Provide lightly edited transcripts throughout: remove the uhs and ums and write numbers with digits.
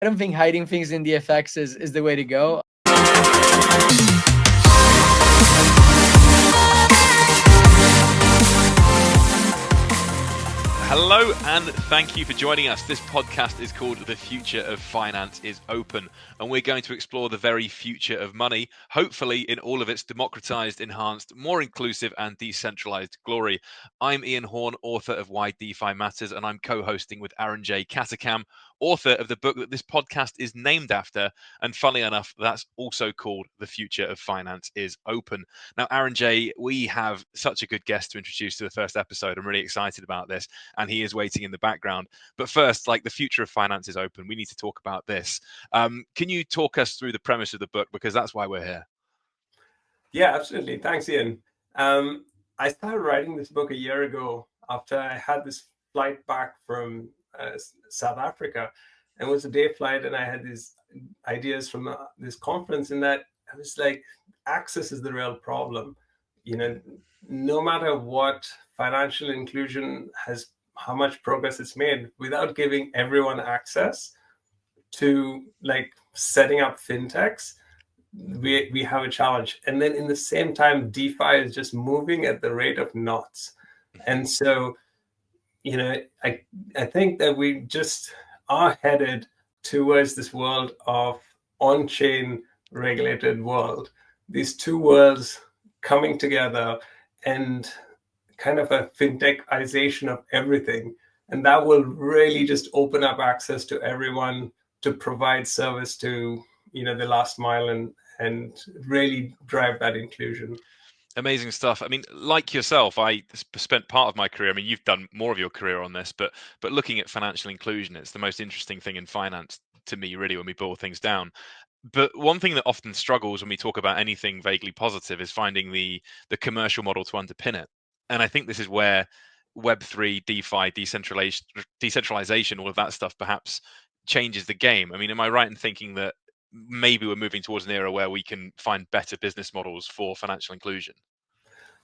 I don't think hiding things in the FX is the way to go. Hello and thank you for joining us. This podcast is called The Future of Finance is Open, and we're going to explore the very future of money, hopefully in all of its democratized, enhanced, more inclusive and decentralized glory. I'm Ian Horn, author of Why DeFi Matters, and I'm co-hosting with Aaron J. Katakam, author of the book that this podcast is named after, and funnily enough, that's also called The Future of Finance is Open. Now, Aaron J., we have such a good guest to introduce to the first episode. I'm really excited about this, and he is waiting in the background. But first, like the future of finance is open, we need to talk about this. Can you talk us through the premise of the book? Because that's why we're here. Yeah, absolutely. Thanks, Ian. I started writing this book a year ago after I had this flight back from South Africa. And it was a day flight, and I had these ideas from this conference, in that I was like, access is the real problem. No matter what financial inclusion has, how much progress it's made, without giving everyone access to like setting up fintechs, we have a challenge. And then in the same time, DeFi is just moving at the rate of knots. And so, I think that we just are headed towards this world of on-chain regulated world. These two worlds coming together, and kind of a fintechization of everything. And that will really just open up access to everyone to provide service to, the last mile, and really drive that inclusion. Amazing stuff. I mean, like yourself, I spent part of my career, I mean, you've done more of your career on this, but looking at financial inclusion, it's the most interesting thing in finance to me, really, when we boil things down. But one thing that often struggles when we talk about anything vaguely positive is finding the commercial model to underpin it. And I think this is where Web3, DeFi, decentralization, all of that stuff perhaps changes the game. I mean, am I right in thinking that maybe we're moving towards an era where we can find better business models for financial inclusion?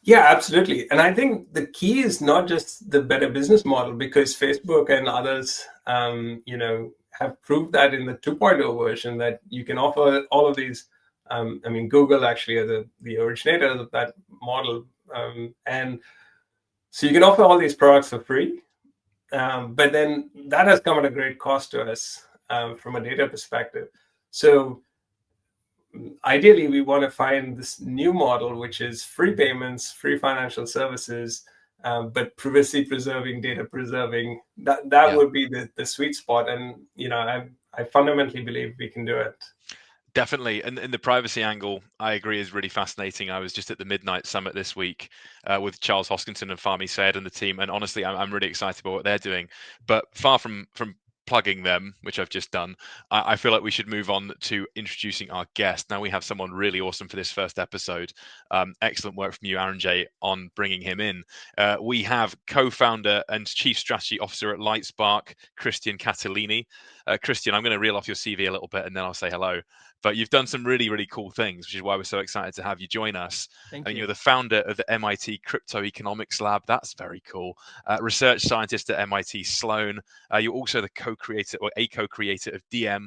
Yeah, absolutely. And I think the key is not just the better business model, because Facebook and others, have proved that in the 2.0 version, that you can offer all of these. Google actually are the originators of that model. And so you can offer all these products for free. But then that has come at a great cost to us from a data perspective. So ideally, we want to find this new model, which is free payments, free financial services, but privacy preserving, data preserving. That would be the sweet spot. And I fundamentally believe we can do it. Definitely. And the privacy angle, I agree, is really fascinating. I was just at the Midnight Summit this week with Charles Hoskinson and Fahmi Sayed and the team. And honestly, I'm really excited about what they're doing. But far from plugging them, which I've just done, I feel like we should move on to introducing our guest. Now we have someone really awesome for this first episode. Excellent work from you, Aaron J, on bringing him in. We have co-founder and chief strategy officer at Lightspark, Christian Catalini. Christian, I'm going to reel off your CV a little bit and then I'll say hello. But you've done some really, really cool things, which is why we're so excited to have you join us. Thank you. You're the founder of the MIT Crypto Economics Lab. That's very cool. Research scientist at MIT Sloan. You're also the co-creator of DM,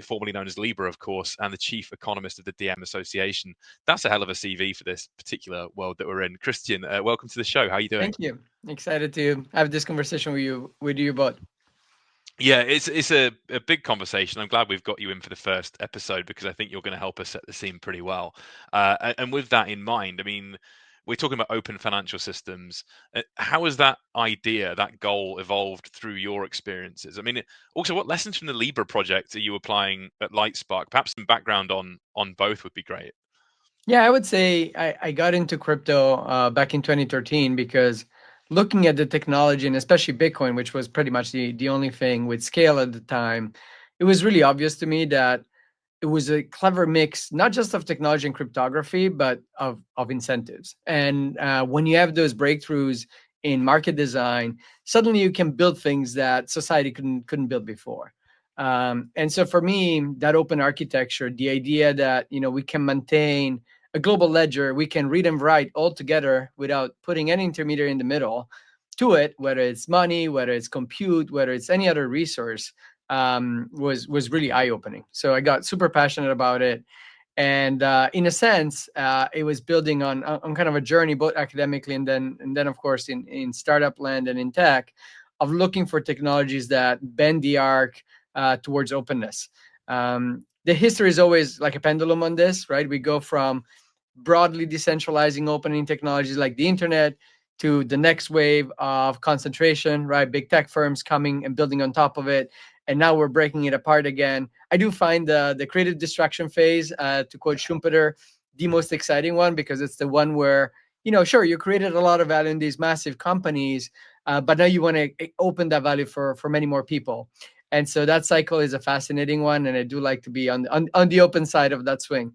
formerly known as Libra, of course, and the chief economist of the DM Association. That's a hell of a CV for this particular world that we're in. Christian, welcome to the show. How are you doing? Thank you. Excited to have this conversation with you both. Yeah, it's a big conversation. I'm glad we've got you in for the first episode, because I think you're going to help us set the scene pretty well. And with that in mind, I mean, we're talking about open financial systems. How has that idea, that goal, evolved through your experiences? I mean, also, what lessons from the Libra project are you applying at Lightspark? Perhaps some background on both would be great. Yeah, I would say I got into crypto back in 2013 because looking at the technology, and especially Bitcoin, which was pretty much the only thing with scale at the time, it was really obvious to me that it was a clever mix, not just of technology and cryptography, but of incentives. And when you have those breakthroughs in market design, suddenly you can build things that society couldn't build before. And so for me, that open architecture, the idea that we can maintain a global ledger, we can read and write all together without putting any intermediary in the middle to it, whether it's money, whether it's compute, whether it's any other resource, was really eye-opening. So I got super passionate about it. And in a sense, it was building on kind of a journey, both academically and then of course in startup land and in tech, of looking for technologies that bend the arc towards openness. The history is always like a pendulum on this, right? We go from broadly decentralizing opening technologies like the internet to the next wave of concentration, right? Big tech firms coming and building on top of it. And now we're breaking it apart again. I do find the creative destruction phase, to quote Schumpeter, the most exciting one, because it's the one where, sure, you created a lot of value in these massive companies, but now you want to open that value for many more people. And so that cycle is a fascinating one, and I do like to be on the open side of that swing.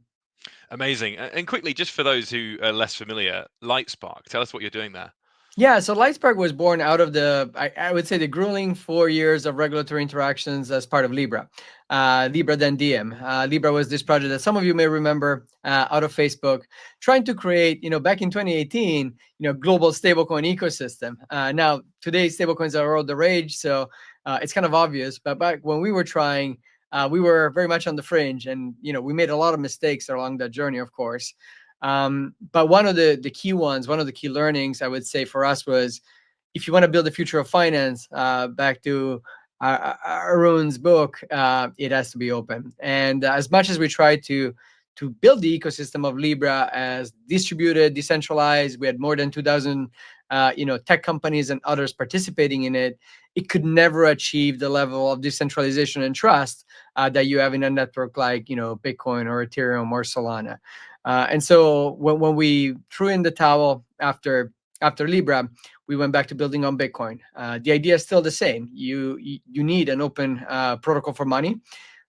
Amazing. And quickly, just for those who are less familiar, Lightspark, tell us what you're doing there. Yeah, so Lightspark was born out of I would say, the grueling 4 years of regulatory interactions as part of Libra. Libra, then Diem. Libra was this project that some of you may remember, out of Facebook, trying to create, back in 2018, global stablecoin ecosystem. Now, today, stablecoins are all the rage, so it's kind of obvious. But back when we were trying, we were very much on the fringe, and we made a lot of mistakes along that journey, of course. But one of the key learnings I would say for us was, if you want to build the future of finance, back to Arun's book, it has to be open. And as much as we try to build the ecosystem of Libra as distributed, decentralized, we had more than 2,000 tech companies and others participating in it. It could never achieve the level of decentralization and trust that you have in a network like Bitcoin or Ethereum or Solana. And so when we threw in the towel after Libra, we went back to building on Bitcoin. The idea is still the same. You need an open protocol for money.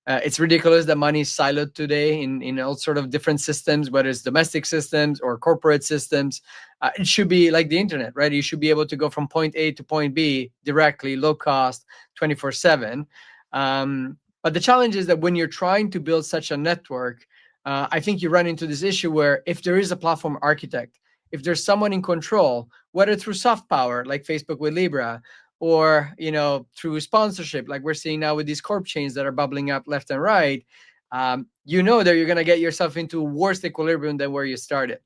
It's ridiculous that money is siloed today in all sort of different systems, whether it's domestic systems or corporate systems. It should be like the internet, right? You should be able to go from point A to point B directly, low cost, 24/7. But the challenge is that when you're trying to build such a network, I think you run into this issue where, if there is a platform architect, if there's someone in control, whether through soft power like Facebook with Libra, or through sponsorship like we're seeing now with these corp chains that are bubbling up left and right, that you're going to get yourself into worse equilibrium than where you started.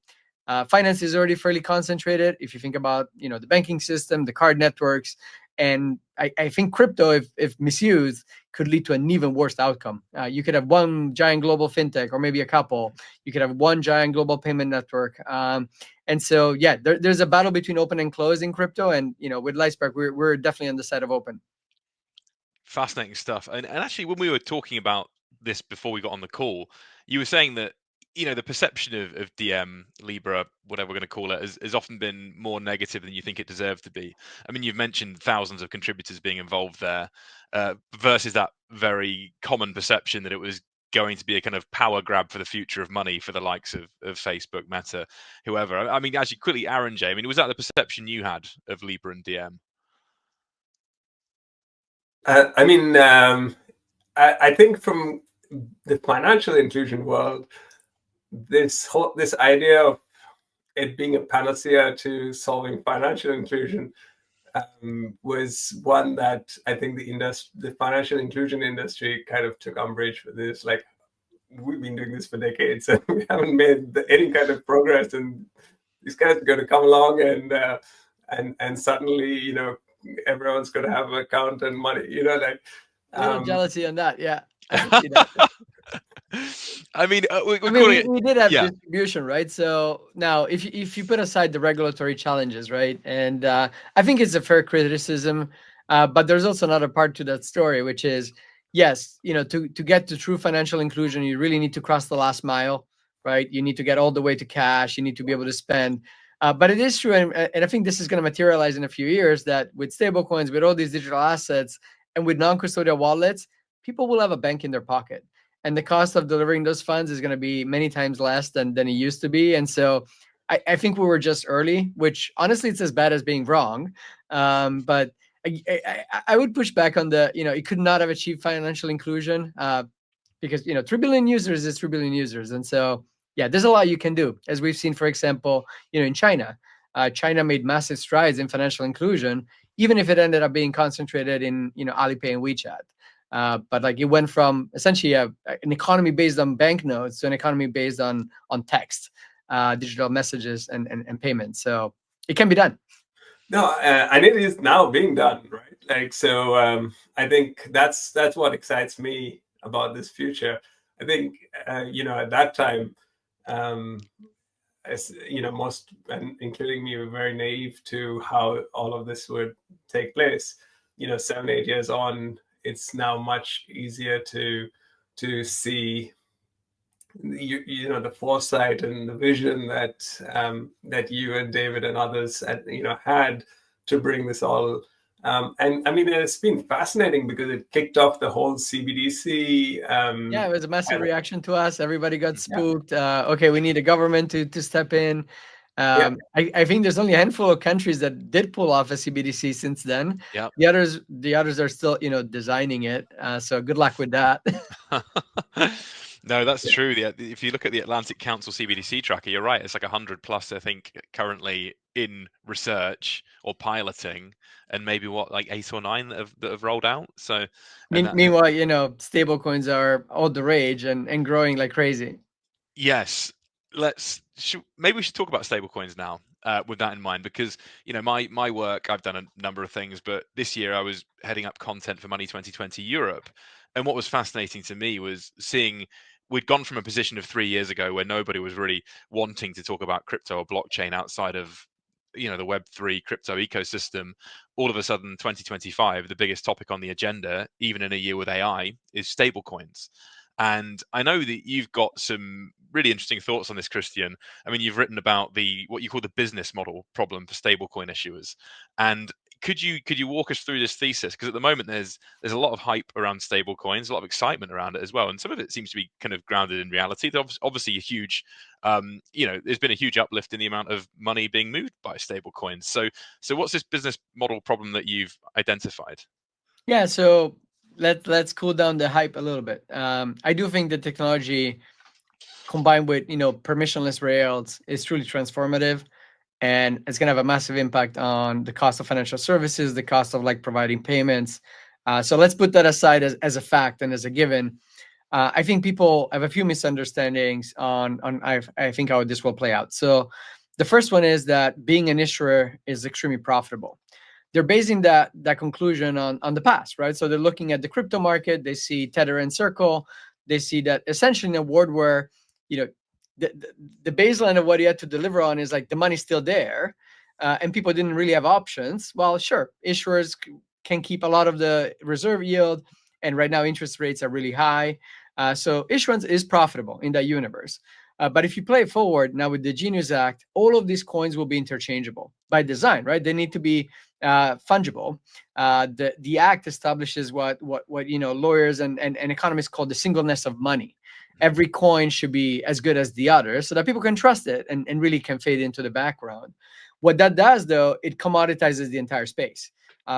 Finance is already fairly concentrated if you think about the banking system, the card networks, and I think crypto, if misused, could lead to an even worse outcome. You could have one giant global fintech, or maybe a couple. You could have one giant global payment network. And so, yeah, there's a battle between open and closed in crypto. And, with Lightspark, we're definitely on the side of open. Fascinating stuff. And actually, when we were talking about this before we got on the call, you were saying that, the perception of DM, Libra, whatever we're going to call it, has often been more negative than you think it deserved to be. I mean, you've mentioned thousands of contributors being involved there, versus that very common perception that it was going to be a kind of power grab for the future of money for the likes of Facebook, Meta, whoever. I mean, actually, quickly, Aaron J, I mean, was that the perception you had of Libra and DM? I think from the financial inclusion world, this idea of it being a panacea to solving financial inclusion was one that I think the financial inclusion industry kind of took umbrage with this. Like, we've been doing this for decades and we haven't made any kind of progress, and these guys are going to come along and suddenly everyone's going to have an account and money. Jealousy on that, yeah. I can see that. I mean, we did have distribution, right? So now, if you put aside the regulatory challenges, right, and I think it's a fair criticism, but there's also another part to that story, which is, yes, to get to true financial inclusion, you really need to cross the last mile, right? You need to get all the way to cash. You need to be able to spend. But it is true, and I think this is going to materialize in a few years, that with stablecoins, with all these digital assets, and with non-custodial wallets, people will have a bank in their pocket. And the cost of delivering those funds is going to be many times less than it used to be. And so I think we were just early, which honestly, it's as bad as being wrong. But I would push back on it could not have achieved financial inclusion, because, 3 billion users is 3 billion users. And so, yeah, there's a lot you can do. As we've seen, for example, in China, China made massive strides in financial inclusion, even if it ended up being concentrated in, Alipay and WeChat. But like it went from essentially an economy based on banknotes to an economy based on text, digital messages and payments. So it can be done. No, and it is now being done, right? Like, so I think that's what excites me about this future. I think at that time, as most, and including me, were very naive to how all of this would take place. 7-8 years on, it's now much easier to see the foresight and the vision that you and David and others had to bring this all. And I mean, it's been fascinating because it kicked off the whole CBDC. Yeah, it was a massive reaction to us. Everybody got spooked. Okay, we need a government to step in. I think there's only a handful of countries that did pull off a CBDC since then. Yeah. The others are still, designing it. So good luck with that. No, that's true. If you look at the Atlantic Council CBDC tracker, you're right. It's like 100 plus, I think, currently in research or piloting, and maybe like 8 or 9 that have rolled out. So, meanwhile, stablecoins are all the rage and growing like crazy. Yes, maybe we should talk about stablecoins now. With that in mind, because my work, I've done a number of things, but this year I was heading up content for Money 2020 Europe, and what was fascinating to me was seeing we'd gone from a position of 3 years ago where nobody was really wanting to talk about crypto or blockchain outside of the Web3 crypto ecosystem. All of a sudden, 2025, the biggest topic on the agenda, even in a year with AI, is stablecoins. And I know that you've got some really interesting thoughts on this, Christian. I mean, you've written about what you call the business model problem for stablecoin issuers. And could you walk us through this thesis? Because at the moment there's a lot of hype around stablecoins, a lot of excitement around it as well, and some of it seems to be kind of grounded in reality. There's obviously a huge, there's been a huge uplift in the amount of money being moved by stablecoins. So what's this business model problem that you've identified? Yeah, so let's cool down the hype a little bit. I do think the technology combined with permissionless rails is truly transformative, and it's going to have a massive impact on the cost of financial services, the cost of like providing payments. So let's put that aside as a fact and as a given. I think people have a few misunderstandings on I think how this will play out. So the first one is that being an issuer is extremely profitable. They're basing that conclusion on the past, right? So they're looking at the crypto market. They see Tether and Circle. They see that essentially in a world where the baseline of what you had to deliver on is like the money's still there, and people didn't really have options. Well, sure, issuers can keep a lot of the reserve yield, and right now interest rates are really high. So issuance is profitable in that universe. But if you play it forward now with the Genius Act, all of these coins will be interchangeable by design, right? They need to be fungible. The act establishes what lawyers and economists call the singleness of money. Every coin should be as good as the other so that people can trust it and really can fade into the background. What that does, though, it commoditizes the entire space.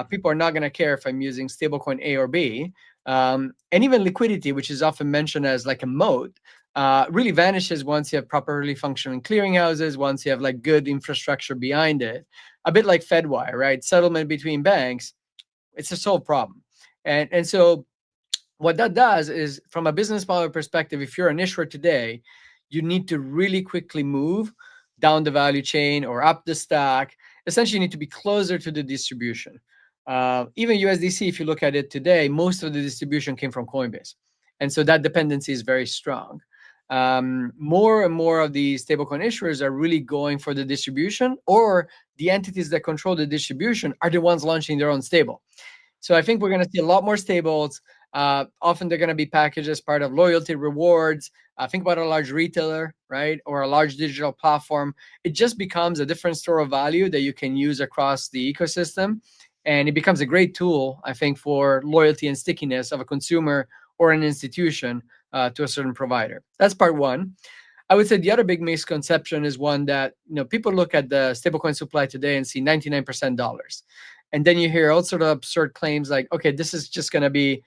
People are not going to care if I'm using stablecoin A or B. And even liquidity, which is often mentioned as like a moat, really vanishes once you have properly functioning clearinghouses, once you have like good infrastructure behind it. A bit like FedWire, right? Settlement between banks, it's a solved problem. And so what that does is, from a business model perspective, if you're an issuer today, you need to really quickly move down the value chain or up the stack. Essentially, you need to be closer to the distribution. Even USDC, if you look at it today, most of the distribution came from Coinbase. And so that dependency is very strong. More and more of the stablecoin issuers are really going for the distribution, or the entities that control the distribution are the ones launching their own stable. So I think we're going to see a lot more stables. Often they're going to be packaged as part of loyalty rewards. Think about a large retailer, right? Or a large digital platform. It just becomes a different store of value that you can use across the ecosystem. And it becomes a great tool, I think, for loyalty and stickiness of a consumer or an institution to a certain provider. That's part one. I would say the other big misconception is one that people look at the stablecoin supply today and see 99% dollars. And then you hear all sort of absurd claims like, okay, this is just going to be,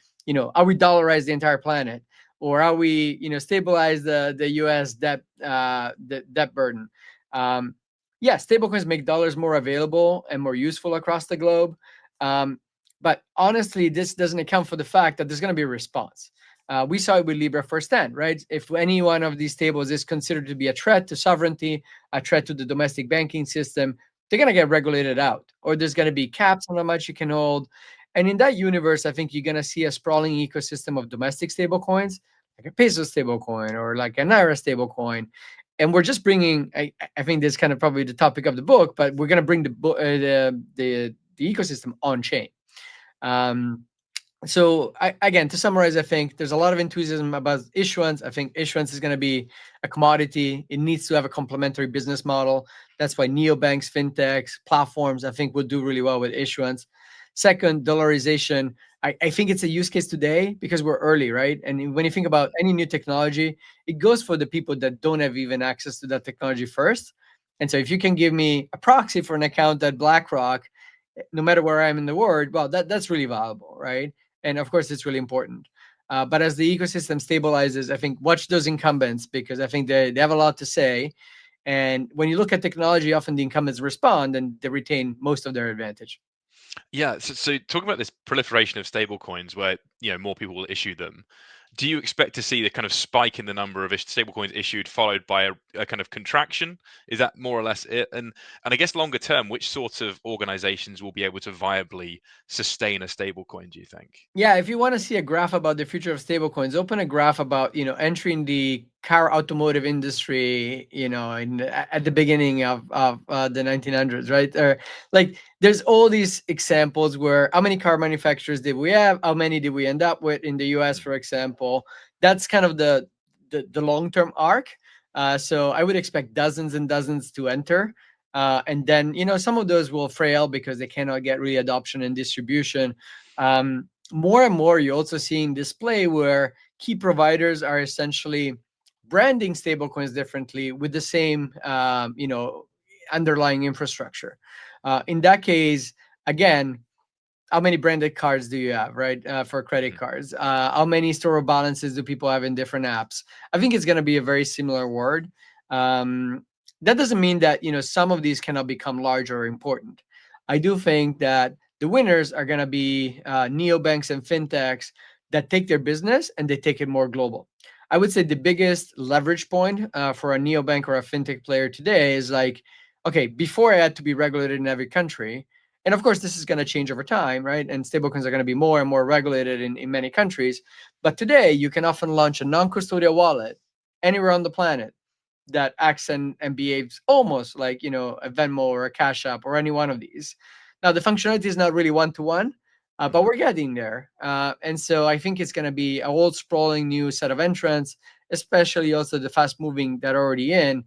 are we dollarize the entire planet? Or are we, stabilize the US debt, the debt burden? Yeah, stablecoins make dollars more available and more useful across the globe. But honestly, this doesn't account for the fact that there's going to be a response. We saw it with Libra firsthand, right? If any one of these tables is considered to be a threat to sovereignty, a threat to the domestic banking system, they're going to get regulated out, or there's going to be caps on how much you can hold. And in that universe, I think you're going to see a sprawling ecosystem of domestic stablecoins, like a peso stablecoin or like a naira stablecoin. And we're just bringing, I think this is kind of probably the topic of the book, but we're going to bring the ecosystem on chain. So again, to summarize, I think there's a lot of enthusiasm about issuance. I think issuance is going to be a commodity. It needs to have a complementary business model. That's why neobanks, fintechs, platforms, I think will do really well with issuance. Second, dollarization. I think it's a use case today because we're early, right? And when you think about any new technology, it goes for the people that don't have even access to that technology first. And so if you can give me a proxy for an account at BlackRock, no matter where I am in the world, well, that's really valuable, right? And of course, it's really important. But as the ecosystem stabilizes, I think watch those incumbents because I think they have a lot to say. And when you look at technology, often the incumbents respond and they retain most of their advantage. Yeah, so talking about this proliferation of stablecoins, where more people will issue them, do you expect to see the kind of spike in the number of stablecoins issued, followed by a kind of contraction? Is that more or less it? And I guess longer term, which sorts of organizations will be able to viably sustain a stablecoin? Do you think? Yeah, if you want to see a graph about the future of stablecoins, open a graph about entering the car automotive industry, at the beginning of the 1900s, right? Or like there's all these examples where how many car manufacturers did we have? How many did we end up with in the US, for example? That's kind of the long-term arc. So I would expect dozens and dozens to enter. And then, some of those will frail because they cannot get really adoption and distribution. More and more, you're also seeing display where key providers are essentially branding stablecoins differently with the same, underlying infrastructure. In that case, again, how many branded cards do you have, right? For credit cards, how many store balances do people have in different apps? I think it's going to be a very similar word. That doesn't mean that some of these cannot become large or important. I do think that the winners are going to be neobanks and fintechs that take their business and they take it more global. I would say the biggest leverage point for a neobank or a fintech player today is like, okay, before I had to be regulated in every country, and of course, this is going to change over time, right? And stablecoins are going to be more and more regulated in many countries. But today, you can often launch a non custodial wallet anywhere on the planet that acts and behaves almost like a Venmo or a Cash App or any one of these. Now, the functionality is not really one to one, but we're getting there. And so I think it's going to be a whole sprawling new set of entrants, especially also the fast moving that are already in,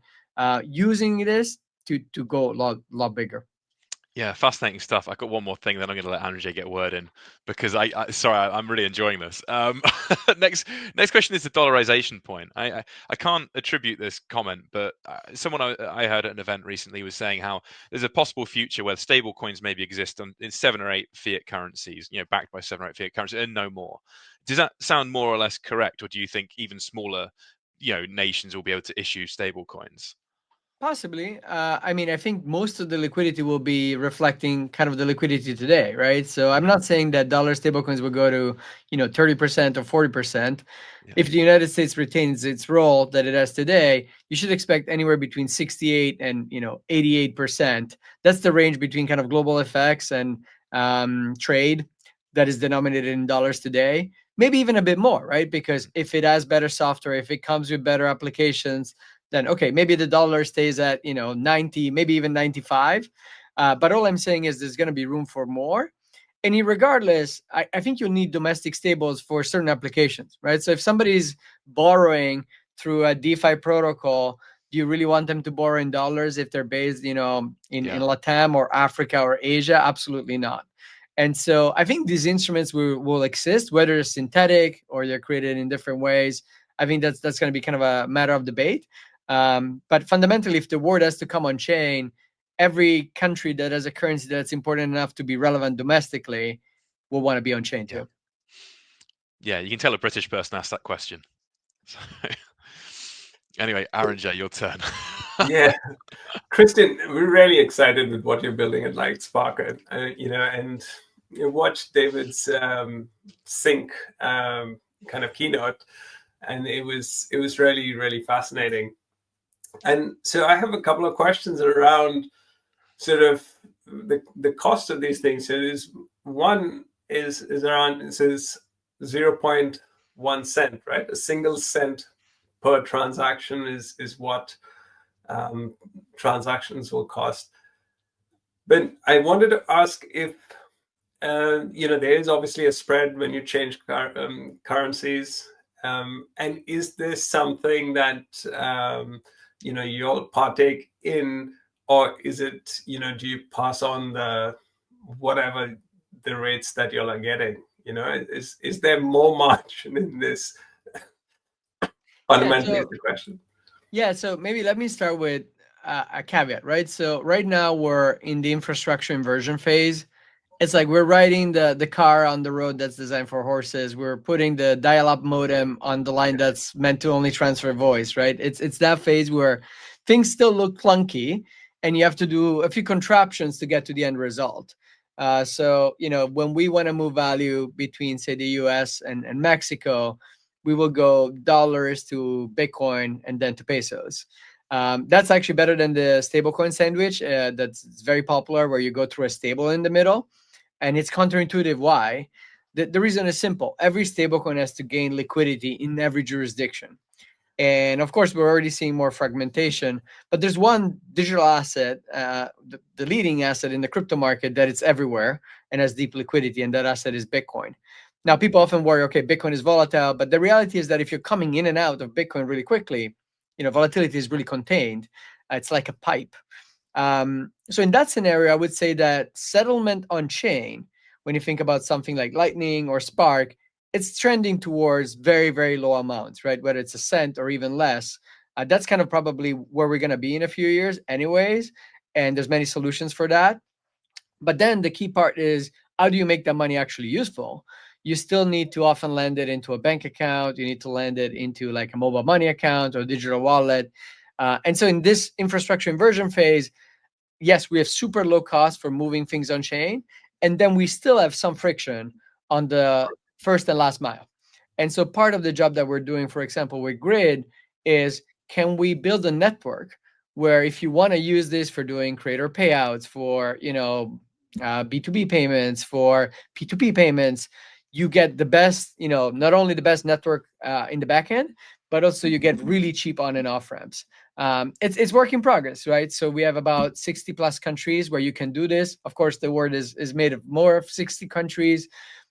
using this to go a lot bigger. Yeah, fascinating stuff. I got one more thing, then I'm going to let Andrzej get a word in because I'm really enjoying this. Next question is the dollarization point. I can't attribute this comment, but someone I heard at an event recently was saying how there's a possible future where stable coins maybe exist in 7 or 8 fiat currencies, backed by 7 or 8 fiat currencies, and no more. Does that sound more or less correct, or do you think even smaller, nations will be able to issue stable coins? Possibly. I mean, I think most of the liquidity will be reflecting kind of the liquidity today, right? So I'm not saying that dollar stablecoins will go to, 30% or 40%. Yeah. If the United States retains its role that it has today, you should expect anywhere between 68 and, 88%. That's the range between kind of global effects and trade that is denominated in dollars today. Maybe even a bit more, right? Because if it has better software, if it comes with better applications, then okay, maybe the dollar stays at 90, maybe even 95. But all I'm saying is there's going to be room for more. And regardless, I think you'll need domestic stables for certain applications, right? So if somebody's borrowing through a DeFi protocol, do you really want them to borrow in dollars if they're based, in Latam or Africa or Asia? Absolutely not. And so I think these instruments will exist, whether it's synthetic or they're created in different ways. I think that's going to be kind of a matter of debate. But fundamentally, if the word has to come on chain, every country that has a currency that's important enough to be relevant domestically will want to be on chain too. Yeah, you can tell a British person asked that question. So, anyway, Andrzej, your turn. Yeah, Kristen, we're really excited with what you're building at Lightspark, and watched David's Sync kind of keynote, and it was really, really fascinating. And so I have a couple of questions around sort of the cost of these things. So there's one is around, it says 0.1 cent, right? A single cent per transaction is what transactions will cost. But I wanted to ask if there is obviously a spread when you change currencies, and is this something that you'll partake in, or is it do you pass on the whatever the rates that you're getting? Is there more margin in this? Fundamentally, is the question. Yeah, so maybe let me start with a caveat, right? So right now we're in the infrastructure inversion phase. It's like we're riding the car on the road that's designed for horses. We're putting the dial-up modem on the line that's meant to only transfer voice, right? It's that phase where things still look clunky, and you have to do a few contraptions to get to the end result. So when we want to move value between, say, the U.S. and Mexico, we will go dollars to Bitcoin and then to pesos. That's actually better than the stablecoin sandwich. That's very popular, where you go through a stable in the middle. And it's counterintuitive. Why? The reason is simple. Every stablecoin has to gain liquidity in every jurisdiction. And of course, we're already seeing more fragmentation. But there's one digital asset, the leading asset in the crypto market, that it's everywhere and has deep liquidity, and that asset is Bitcoin. Now, people often worry, okay, Bitcoin is volatile. But the reality is that if you're coming in and out of Bitcoin really quickly, volatility is really contained. It's like a pipe. So in that scenario, I would say that settlement on chain, when you think about something like Lightning or Spark, it's trending towards very, very low amounts, right? Whether it's a cent or even less. That's kind of probably where we're going to be in a few years anyways. And there's many solutions for that. But then the key part is, how do you make that money actually useful? You still need to often land it into a bank account. You need to land it into like a mobile money account or digital wallet. And so in this infrastructure inversion phase, yes, we have super low cost for moving things on chain. And then we still have some friction on the first and last mile. And so part of the job that we're doing, for example, with Grid, is can we build a network where if you want to use this for doing creator payouts, for B2B payments, for P2P payments, you get the best, not only the best network in the back end, but also you get really cheap on and off ramps. It's work in progress, right? So we have about 60 plus countries where you can do this. Of course, the world is made of more of 60 countries.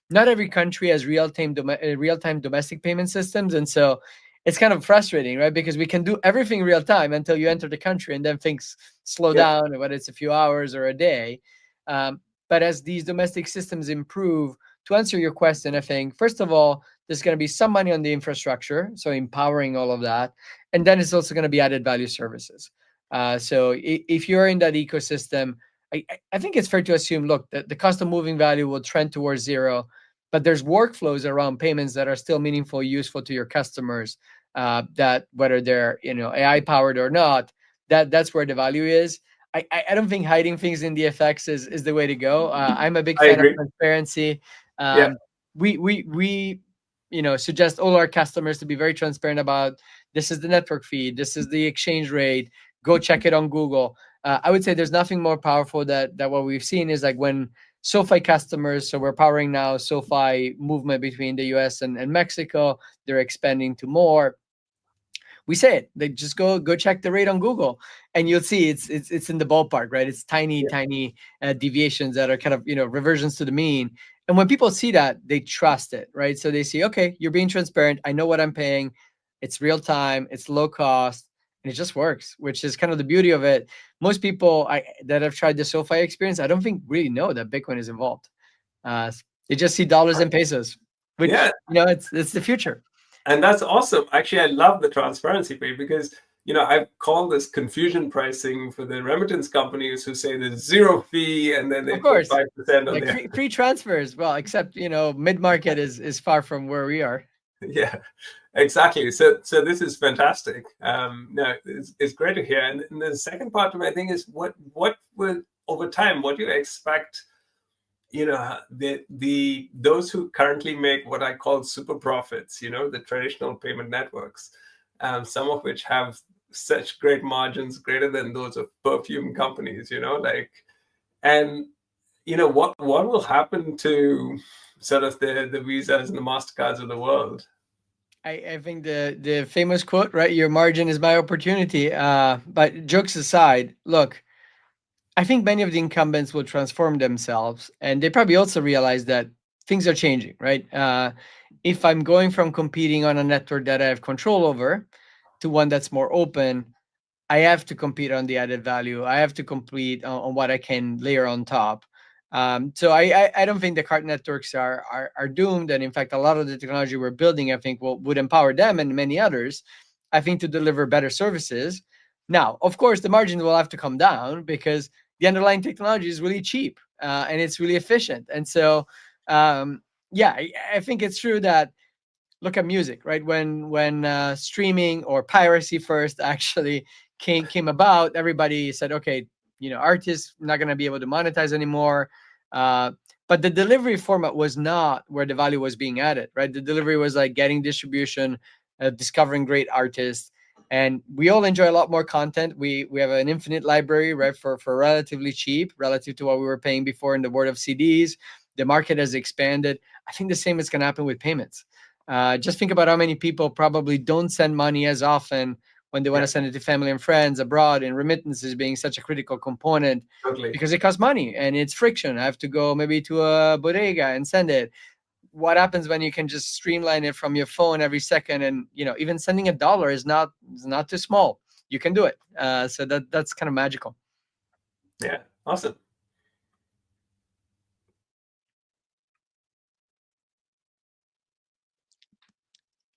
Not every country has real-time domestic payment systems. And so it's kind of frustrating, right? Because we can do everything real time until you enter the country, and then things slow down, whether it's a few hours or a day. But as these domestic systems improve, to answer your question, I think, first of all, there's going to be some money on the infrastructure, so empowering all of that. And then it's also going to be added value services. So if you're in that ecosystem, I think it's fair to assume, look, the cost of moving value will trend towards zero, but there's workflows around payments that are still meaningful, useful to your customers, that whether they're AI powered or not, that's where the value is. I don't think hiding things in the FX is the way to go. I'm a big fan of transparency. We suggest all our customers to be very transparent about, this is the network fee, this is the exchange rate, go check it on Google. I would say there's nothing more powerful that what we've seen is like when SoFi customers, so we're powering now SoFi movement between the US and Mexico, they're expanding to more. We say it, they just go check the rate on Google, and you'll see it's in the ballpark, right? It's tiny deviations that are kind of reversions to the mean. And when people see that, they trust it, right? So they see, okay, you're being transparent, I know what I'm paying, it's real time, it's low cost, and it just works, which is kind of the beauty of it. Most people that have tried the SoFi experience, I don't think really know that Bitcoin is involved. They just see dollars and pesos, which it's the future. And that's awesome. Actually, I love the transparency bit, because I've called this confusion pricing for the remittance companies who say there's zero fee, and then they put 5% on there. Free transfers. Well, except mid-market is far from where we are. Yeah, exactly. So this is fantastic. No, it's great to hear. And the second part of my thing is what will, over time, what do you expect those who currently make what I call super profits, the traditional payment networks, some of which have such great margins, greater than those of perfume companies, and what will happen to sort of the Visas and the Mastercards of the world? I think the famous quote, right? Your margin is my opportunity. But jokes aside, look, I think many of the incumbents will transform themselves, and they probably also realize that things are changing, right? If I'm going from competing on a network that I have control over to one that's more open, I have to compete on the added value. I have to compete on what I can layer on top. So I don't think the card networks are doomed, and in fact, a lot of the technology we're building, I think, would empower them and many others, I think, to deliver better services. Now, of course, the margins will have to come down because the underlying technology is really cheap and it's really efficient. And so, yeah, I think it's true that look at music, right? When streaming or piracy first actually came about, everybody said, okay, artists not going to be able to monetize anymore. Uh, but the delivery format was not where the value was being added, right? The delivery was like getting distribution, discovering great artists, and we all enjoy a lot more content. We have an infinite library, right, for relatively cheap relative to what we were paying before in the world of CDs. The market has expanded. I think the same is going to happen with payments. Just think about how many people probably don't send money as often when they want to send it to family and friends abroad, and remittances being such a critical component Totally. because it costs money and it's friction. I have to go maybe to a bodega and send it. What happens when you can just streamline it from your phone every second? And even sending $1 is not too small. You can do it. So that's kind of magical. Yeah, awesome.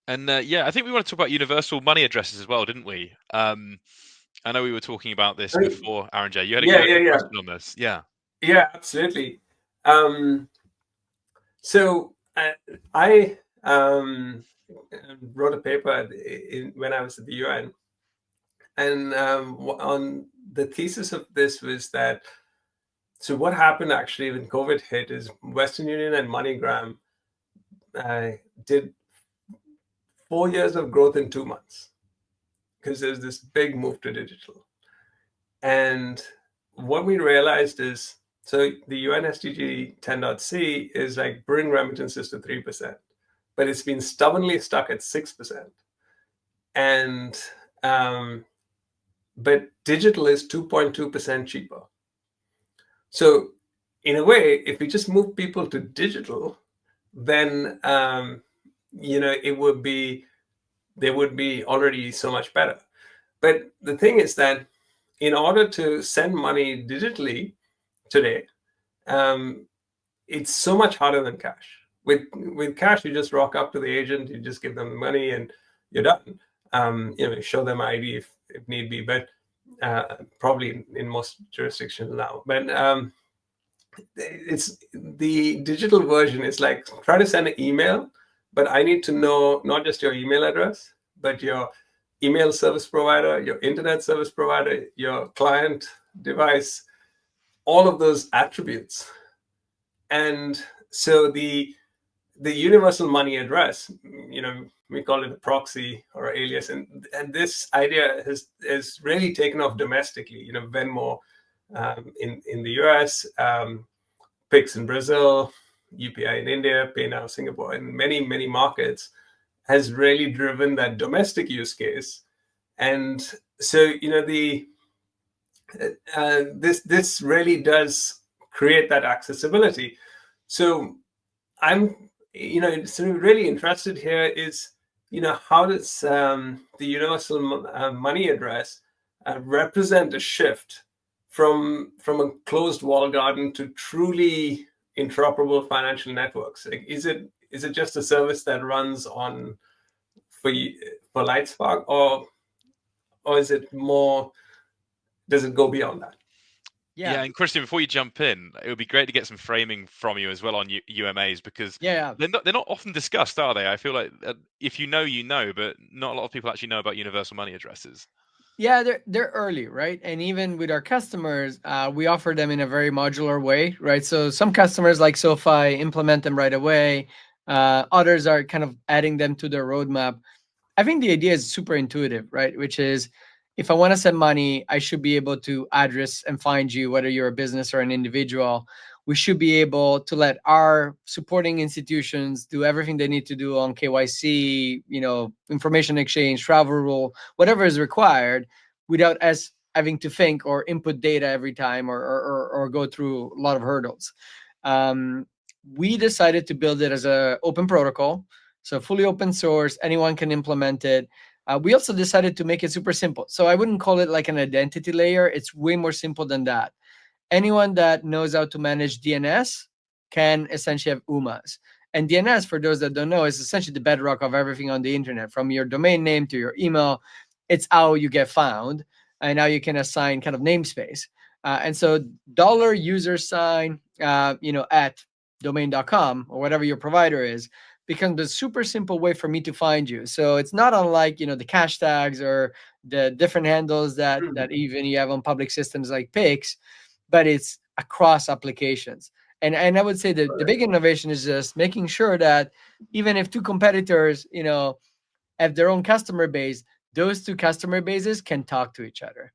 And I think we want to talk about universal money addresses as well, didn't we? I know we were talking about this before, Aaron J. You had a question on this. Yeah. Yeah, absolutely. So I wrote a paper when I was at the UN, and on the thesis of this was that, so what happened actually when COVID hit is Western Union and MoneyGram did 4 years of growth in 2 months because there's this big move to digital. And what we realized is, so the UN SDG 10.c is like bring remittances to 3%, but it's been stubbornly stuck at 6%. And but digital is 2.2% cheaper. So in a way, if we just move people to digital, then it would be, they would be already so much better. But the thing is that in order to send money digitally today, it's so much harder than cash. With cash, you just rock up to the agent, you just give them the money, and you're done. Show them ID if need be, but probably in most jurisdictions now. But it's the digital version is like try to send an email, but I need to know not just your email address, but your email service provider, your internet service provider, your client device, all of those attributes. And so the universal money address, we call it a proxy or alias, and this idea has really taken off domestically. Venmo in the US, Pix in Brazil, UPI in India, PayNow Singapore, and many markets has really driven that domestic use case. And so this really does create that accessibility. So I'm really interested here is how does the universal money address represent a shift from a closed wall garden to truly interoperable financial networks? Like, is it just a service that runs on for Lightspark, or is it more? Does it go beyond that? Yeah, and Christian, before you jump in, it would be great to get some framing from you as well on UMAs, because they're not often discussed, are they? I feel like if you know, but not a lot of people actually know about universal money addresses. Yeah, they're early, right? And even with our customers, we offer them in a very modular way, right? So some customers like SoFi implement them right away. Others are kind of adding them to their roadmap. I think the idea is super intuitive, right? Which is if I want to send money, I should be able to address and find you, whether you're a business or an individual. We should be able to let our supporting institutions do everything they need to do on KYC, information exchange, travel rule, whatever is required, without us having to think or input data every time or go through a lot of hurdles. Um, we decided to build it as a open protocol, so fully open source, anyone can implement it. We also decided to make it super simple. So I wouldn't call it like an identity layer. It's way more simple than that. Anyone that knows how to manage DNS can essentially have UMAs. And DNS, for those that don't know, is essentially the bedrock of everything on the internet, from your domain name to your email. It's how you get found, and now you can assign kind of namespace. And so $user sign, at domain.com or whatever your provider is, becomes a super simple way for me to find you. So it's not unlike, the cache tags or the different handles that even you have on public systems like Pix, but it's across applications. And I would say that the big innovation is just making sure that even if two competitors, have their own customer base, those two customer bases can talk to each other.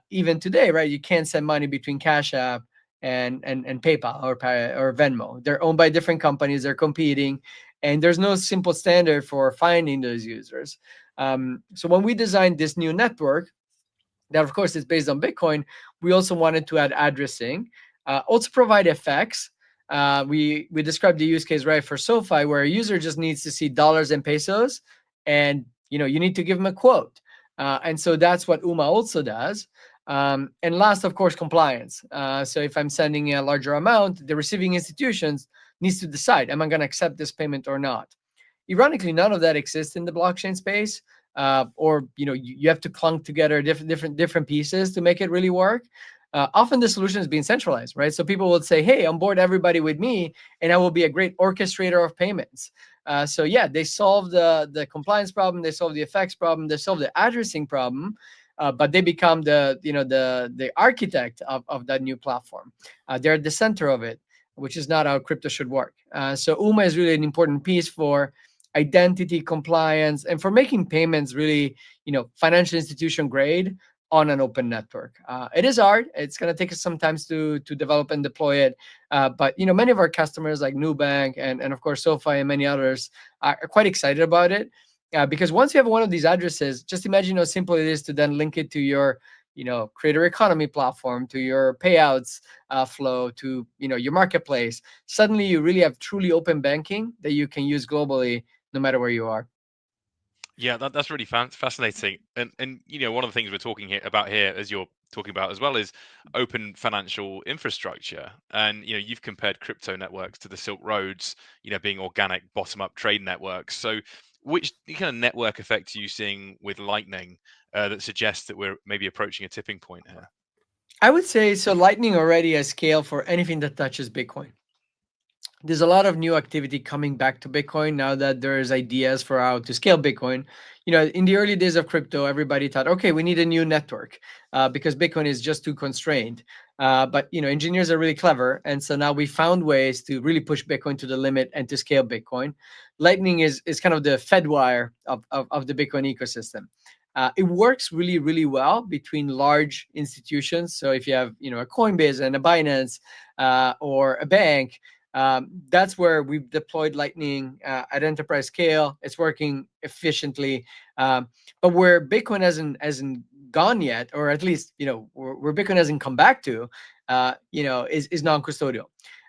Even today, right? You can't send money between Cash App and PayPal or Venmo. They're owned by different companies. They're competing, and there's no simple standard for finding those users. So when we designed this new network, that of course is based on Bitcoin, we also wanted to add addressing, also provide effects. We described the use case right for SoFi, where a user just needs to see dollars and pesos, and you need to give them a quote, and so that's what UMA also does. And last, of course, compliance. So if I'm sending a larger amount, the receiving institutions needs to decide, am I going to accept this payment or not? Ironically, none of that exists in the blockchain space, or you have to clunk together different pieces to make it really work. Often the solution is being centralized, right? So people will say, "Hey, onboard everybody with me, and I will be a great orchestrator of payments." So yeah, they solve the compliance problem, they solve the effects problem, they solve the addressing problem, but they become the architect of that new platform. They're at the center of it, which is not how crypto should work. So UMA is really an important piece for identity compliance and for making payments really financial institution grade on an open network. It is hard. It's going to take us some time to develop and deploy it, but many of our customers like Nubank and of course SoFi and many others are quite excited about it, because once you have one of these addresses, just imagine how simple it is to then link it to your creator economy platform, to your payouts flow, to your marketplace. Suddenly you really have truly open banking that you can use globally, no matter where you are. Yeah, that's really fascinating. And one of the things we're talking about here, as you're talking about as well, is open financial infrastructure. And you've compared crypto networks to the Silk Roads, being organic bottom-up trade networks. So which kind of network effect are you seeing with Lightning that suggests that we're maybe approaching a tipping point here? I would say so. Lightning already has scale for anything that touches Bitcoin. There's a lot of new activity coming back to Bitcoin now that there's ideas for how to scale Bitcoin. In the early days of crypto, everybody thought, okay, we need a new network because Bitcoin is just too constrained. But engineers are really clever, and so now we found ways to really push Bitcoin to the limit and to scale Bitcoin. Lightning is kind of the Fedwire of the Bitcoin ecosystem. It works really, really well between large institutions. So if you have a Coinbase and a Binance or a bank, that's where we've deployed Lightning at enterprise scale. It's working efficiently, but where Bitcoin hasn't gone yet, or at least where Bitcoin hasn't come back to, is non-custodial.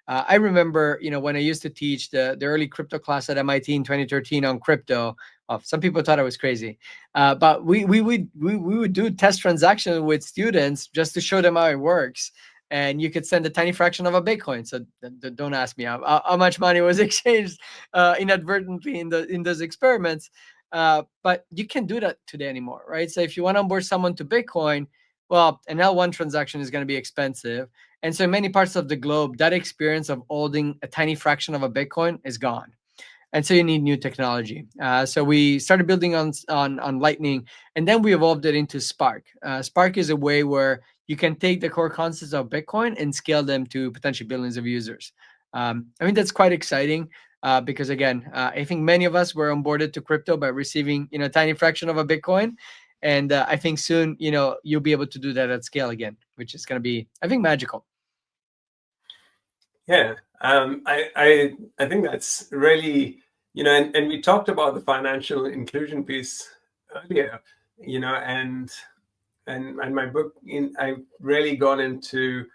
I remember when I used to teach the early crypto class at MIT in 2013 on crypto. Some people thought I was crazy, but we would do test transactions with students just to show them how it works. And you could send a tiny fraction of a Bitcoin. So don't ask me how much money was exchanged inadvertently in those experiments. But you can't do that today anymore, right? So if you want to onboard someone to Bitcoin, well, an L1 transaction is going to be expensive. And so in many parts of the globe, that experience of holding a tiny fraction of a Bitcoin is gone. and so you need new technology. So we started building on Lightning, and then we evolved it into Spark. Spark is a way where you can take the core concepts of Bitcoin and scale them to potentially billions of users. I mean, that's quite exciting. Because again, I think many of us were onboarded to crypto by receiving, a tiny fraction of a Bitcoin, and I think soon, you'll be able to do that at scale again, which is going to be, I think, magical. Yeah, I think that's really, and we talked about the financial inclusion piece earlier, and my book, I really got into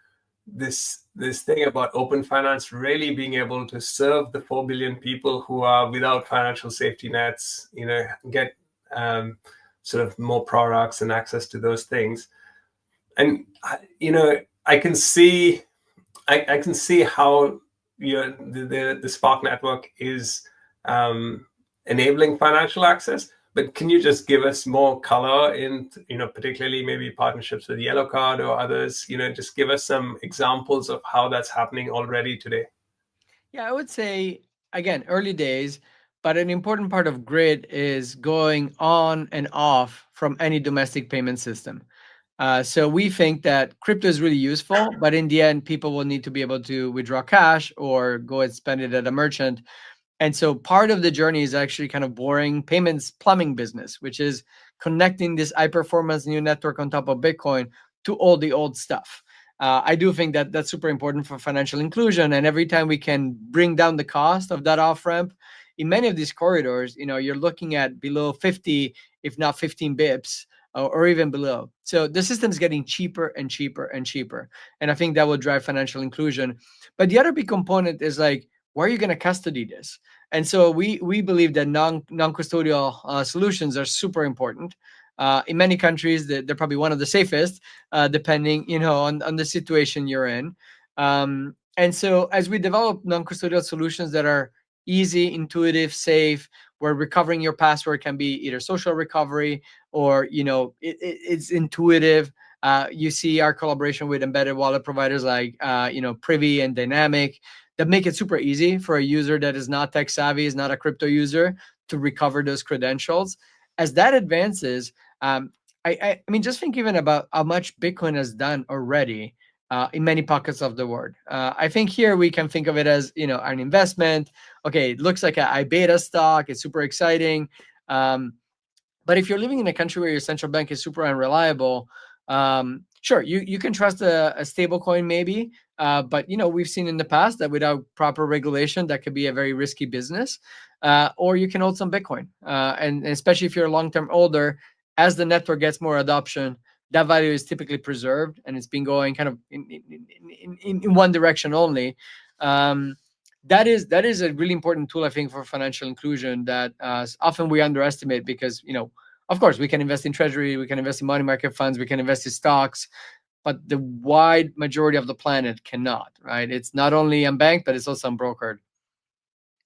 this thing about open finance really being able to serve the 4 billion people who are without financial safety nets, get sort of more products and access to those things. And I can see how the Spark network is enabling financial access. But can you just give us more color in, particularly maybe partnerships with Yellow Card or others? Just give us some examples of how that's happening already today. Yeah, I would say, again, early days, but an important part of Grid is going on and off from any domestic payment system. So we think that crypto is really useful, but in the end, people will need to be able to withdraw cash or go and spend it at a merchant. And so part of the journey is actually kind of boring payments plumbing business, which is connecting this high performance new network on top of Bitcoin to all the old stuff. I do think that that's super important for financial inclusion. And every time we can bring down the cost of that off ramp, in many of these corridors, you're looking at below 50, if not 15 bips, or even below. So the system's getting cheaper and cheaper and cheaper. And I think that will drive financial inclusion. But the other big component is like, where are you going to custody this? And so we believe that non-custodial solutions are super important. In many countries, they're probably one of the safest, depending on the situation you're in. And so as we develop non-custodial solutions that are easy, intuitive, safe, where recovering your password can be either social recovery or it's intuitive. You see our collaboration with embedded wallet providers like Privy and Dynamic that make it super easy for a user that is not tech savvy, is not a crypto user, to recover those credentials. As that advances, I mean, just think even about how much Bitcoin has done already in many pockets of the world. I think here we can think of it as an investment. Okay, it looks like a iBeta stock. It's super exciting. But if you're living in a country where your central bank is super unreliable, sure, you can trust a stable coin maybe, but we've seen in the past that without proper regulation, that could be a very risky business. Or you can hold some Bitcoin, and especially if you're a long-term holder, as the network gets more adoption, that value is typically preserved, and it's been going kind of in one direction only. That is a really important tool, I think, for financial inclusion that often we underestimate because, of course, we can invest in treasury, we can invest in money market funds, we can invest in stocks, but the wide majority of the planet cannot, right? It's not only unbanked, but it's also unbrokered.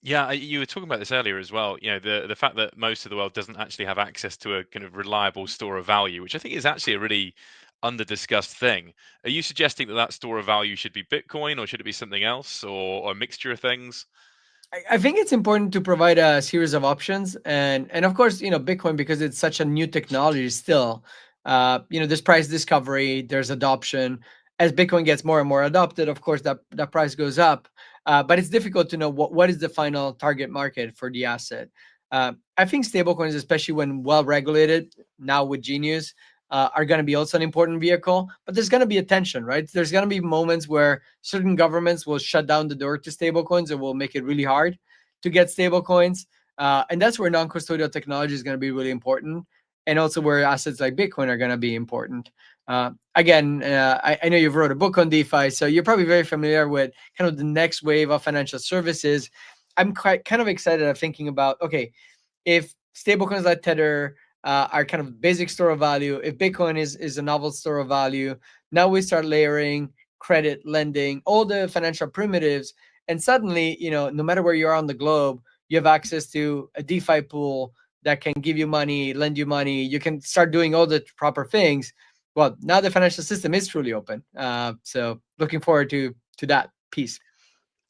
Yeah, you were talking about this earlier as well. The fact that most of the world doesn't actually have access to a kind of reliable store of value, which I think is actually a really under-discussed thing. Are you suggesting that store of value should be Bitcoin, or should it be something else, or a mixture of things? I think it's important to provide a series of options, and of course, Bitcoin, because it's such a new technology still. There's price discovery, there's adoption. As Bitcoin gets more and more adopted, of course, that price goes up. But it's difficult to know what is the final target market for the asset. I think stablecoins, especially when well regulated, now with Genius, are going to be also an important vehicle, but there's going to be a tension, right? There's going to be moments where certain governments will shut down the door to stablecoins and will make it really hard to get stablecoins. And that's where non-custodial technology is going to be really important. And also where assets like Bitcoin are going to be important. Again, I know you've wrote a book on DeFi, so you're probably very familiar with kind of the next wave of financial services. I'm kind of excited at thinking about, okay, if stablecoins like Tether are kind of basic store of value, if Bitcoin is a novel store of value, now we start layering credit, lending, all the financial primitives, and suddenly, no matter where you are on the globe, you have access to a DeFi pool that can give you money, lend you money. You can start doing all the proper things. Well, now the financial system is truly open. So looking forward to that piece.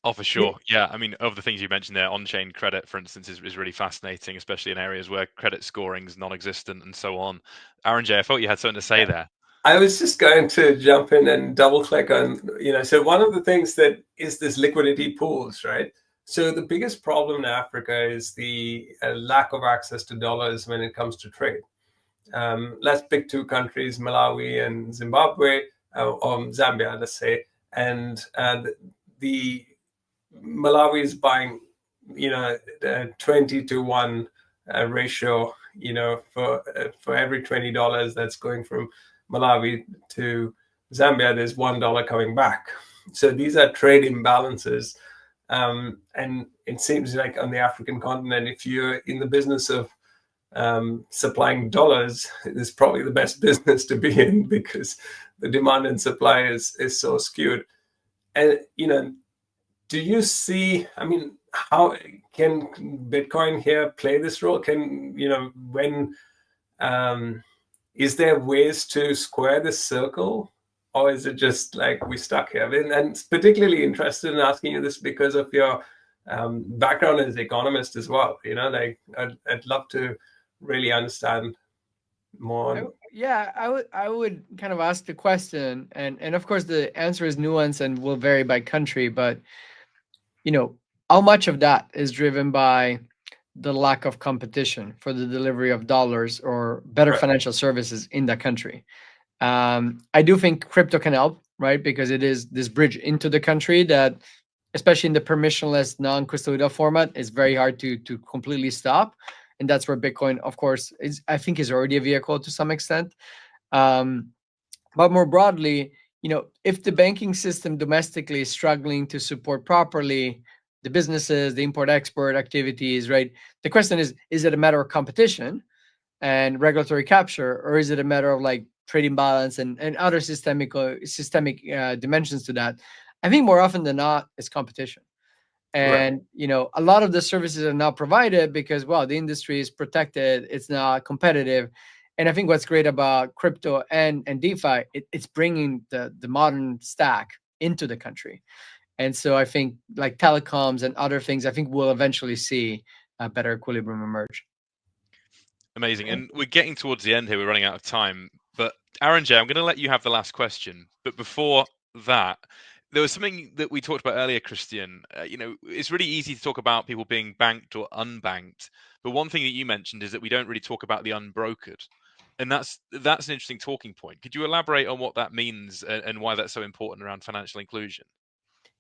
Oh, for sure. Yeah. I mean, of the things you mentioned there, on-chain credit, for instance, is really fascinating, especially in areas where credit scoring is non-existent and so on. Aaron J, I thought you had something to say there. I was just going to jump in and double click on, so one of the things that is this liquidity pools, right? So the biggest problem in Africa is the lack of access to dollars when it comes to trade. Let's pick two countries, Malawi and Zimbabwe, or Zambia, let's say. And the Malawi is buying, 20 to 1 ratio, for every $20 that's going from Malawi to Zambia, there's $1 coming back. So these are trade imbalances. And it seems like on the African continent, if you're in the business of supplying dollars, is probably the best business to be in, because the demand and supply is so skewed. And, do you see, I mean, how can Bitcoin here play this role? Is there ways to square this circle? Or is it just like we stuck here? And particularly interested in asking you this because of your background as economist as well. I'd love to really understand more. I would kind of ask the question, and of course the answer is nuanced and will vary by country, but how much of that is driven by the lack of competition for the delivery of dollars or better Right. financial services in that country? I do think crypto can help, right? Because it is this bridge into the country that, especially in the permissionless non-custodial format, is very hard to completely stop. And that's where Bitcoin, of course, I think is already a vehicle to some extent. But more broadly, if the banking system domestically is struggling to support properly the businesses, the import-export activities, right? The question is it a matter of competition and regulatory capture, or is it a matter of like trading balance and other systemic dimensions to that? I think more often than not, it's competition. And a lot of the services are not provided because, well, the industry is protected, it's not competitive. And I think what's great about crypto and DeFi, it's bringing the modern stack into the country. And so I think like telecoms and other things, I think we'll eventually see a better equilibrium emerge. Amazing. And we're getting towards the end here. We're running out of time. But Aaron J, I'm going to let you have the last question. But before that, there was something that we talked about earlier, Christian. It's really easy to talk about people being banked or unbanked. But one thing that you mentioned is that we don't really talk about the unbrokered. And that's an interesting talking point. Could you elaborate on what that means and why that's so important around financial inclusion?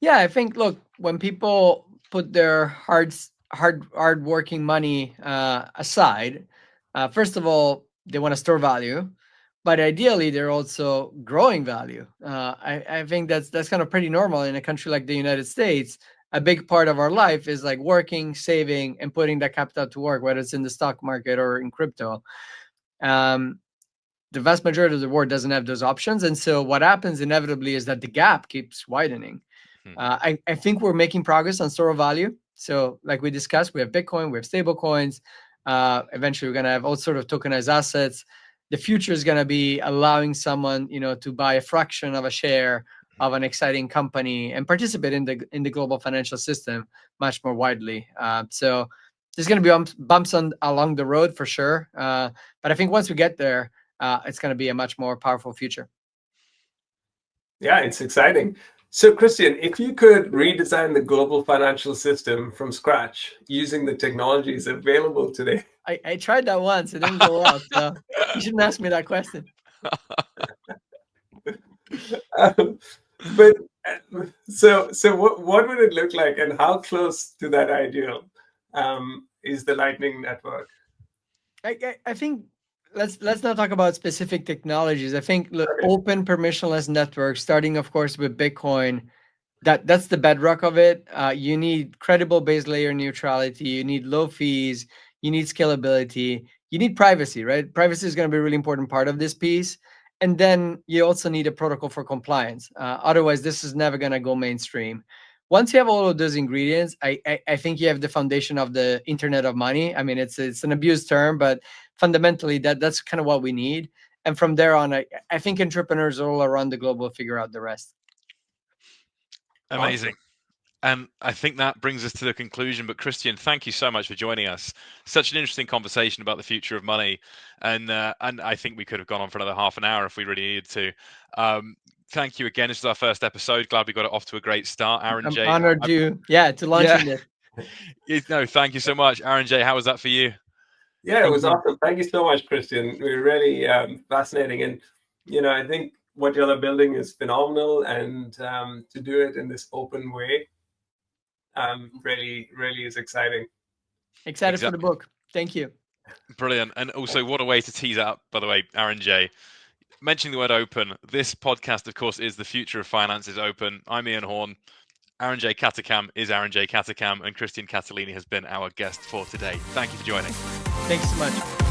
Yeah, I think, look, when people put their hard working money aside, first of all, they want to store value, but ideally they're also growing value. I think that's kind of pretty normal in a country like the United States. A big part of our life is like working, saving, and putting that capital to work, whether it's in the stock market or in crypto. The vast majority of the world doesn't have those options, and so what happens inevitably is that the gap keeps widening. I think we're making progress on store of value. So like we discussed, we have Bitcoin, we have stablecoins. Eventually, we're going to have all sort of tokenized assets. The future is going to be allowing someone, to buy a fraction of a share of an exciting company and participate in the global financial system much more widely. So there's going to be bumps along the road for sure. But I think once we get there, it's going to be a much more powerful future. Yeah, it's exciting. So, Christian, if you could redesign the global financial system from scratch using the technologies available today. I tried that once. It didn't go well. So you shouldn't ask me that question. But so what would it look like, and how close to that ideal is the Lightning Network? I think let's not talk about specific technologies. I think open permissionless networks, starting of course with Bitcoin, that's the bedrock of it. You need credible base layer neutrality, you need low fees, you need scalability, you need privacy, right? Privacy is going to be a really important part of this piece. And then you also need a protocol for compliance. Otherwise, this is never going to go mainstream. Once you have all of those ingredients, I think you have the foundation of the Internet of Money. I mean, it's an abused term, but fundamentally that's kind of what we need. And from there on, I think entrepreneurs all around the globe will figure out the rest. Amazing. And I think that brings us to the conclusion. But Christian, thank you so much for joining us. Such an interesting conversation about the future of money, and I think we could have gone on for another half an hour if we really needed to. Thank you again. This is our first episode. Glad we got it off to a great start. Aaron I'm J. honored to launching this. No, thank you so much, Aaron J. How was that for you? Yeah, it Thank was you. awesome. Thank you so much, Christian. We're really fascinating, and I think what you're building is phenomenal, and to do it in this open way, really, really is exciting. Excited for the book. Thank you. Brilliant. And also, what a way to tease up, by the way, Aaron J. Mentioning the word open, this podcast, of course, is The Future of Finance is Open. I'm Ian Horn. Aaron J. Katakam is Aaron J. Katakam, and Christian Catalini has been our guest for today. Thank you for joining. Thanks so much.